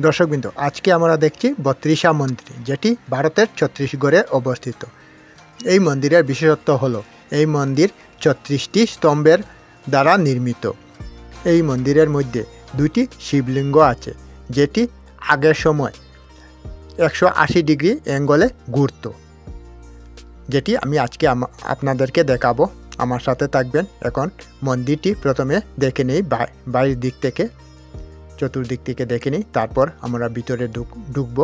দর্শকবৃন্দ, আজকে আমরা দেখছি বত্রিশা মন্দির, যেটি ভারতের ছত্তিশগড়ে অবস্থিত। এই মন্দিরের বিশেষত্ব হলো এই মন্দির ৩৬টি স্তম্ভের দ্বারা নির্মিত। এই মন্দিরের মধ্যে দুইটি শিবলিঙ্গ আছে, যেটি আগের সময় ১৮০ ডিগ্রি অ্যাঙ্গলে ঘুরত, যেটি আমি আজকে আপনাদেরকে দেখাবো। আমার সাথে থাকবেন। এখন মন্দিরটি প্রথমে দেখে নেই বাইরের দিক থেকে, চতুর্দিক থেকে দেখে নিই, তারপর আমরা ভিতরে ঢুকব।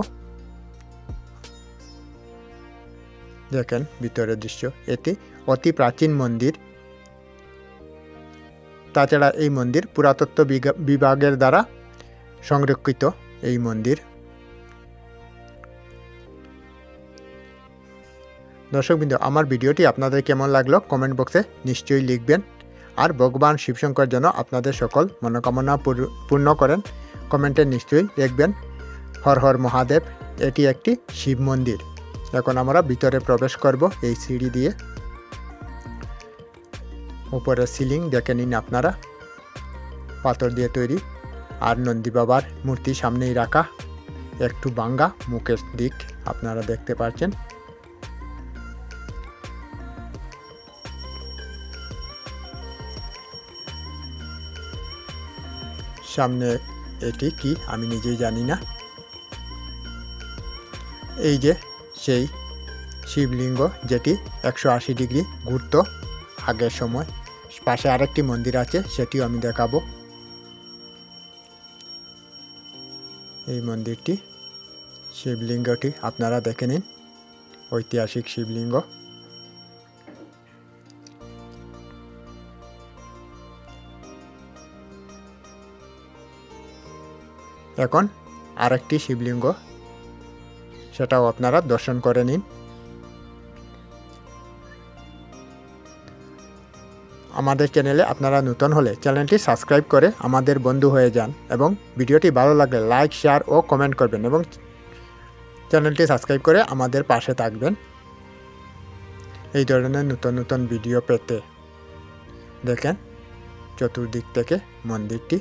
দেখেন ভিতরের দৃশ্য। এটি অতি প্রাচীন মন্দির। তাছাড়া এই মন্দির পুরাতত্ত্ব বিভাগের দ্বারা সংরক্ষিত। এই মন্দির, দর্শকবৃন্দ, আমার ভিডিওটি আপনাদের কেমন লাগলো কমেন্ট বক্সে নিশ্চয়ই লিখবেন। আর ভগবান শিবশঙ্কর যেন আপনাদের সকল মনোকামনা পূর্ণ করেন, কমেন্টে নিশ্চয়ই লিখবেন। হর হর মহাদেব। এটি একটি শিব মন্দির। এখন আমরা ভিতরে প্রবেশ করব এই সিঁড়ি দিয়ে। উপরে সিলিং দেখে নিন আপনারা, পাথর দিয়ে তৈরি। আর নন্দী বাবার মূর্তি সামনেই রাখা, একটু ভাঙ্গা মুখের দিক আপনারা দেখতে পাচ্ছেন। সামনে এটি কি আমি নিজেই জানি না। এই যে সেই শিবলিঙ্গ, যেটি ১৮০ ডিগ্রি ঘুরত আগের সময়। পাশে আরেকটি মন্দির আছে, সেটিও আমি দেখাবো। এই মন্দিরটি, শিবলিঙ্গটি আপনারা দেখে নিন, ঐতিহাসিক শিবলিঙ্গ। এখন আরেকটি শিবলিঙ্গ, সেটাও আপনারা দর্শন করে নিন। আমাদের চ্যানেলে আপনারা নতুন হলে চ্যানেলটি সাবস্ক্রাইব করে আমাদের বন্ধু হয়ে যান, এবং ভিডিওটি ভালো লাগলে লাইক, শেয়ার ও কমেন্ট করবেন, এবং চ্যানেলটি সাবস্ক্রাইব করে আমাদের পাশে থাকবেন এই ধরনের নতুন নতুন ভিডিও পেতে। দেখেন চতুর্দিক থেকে মন্দিরটি।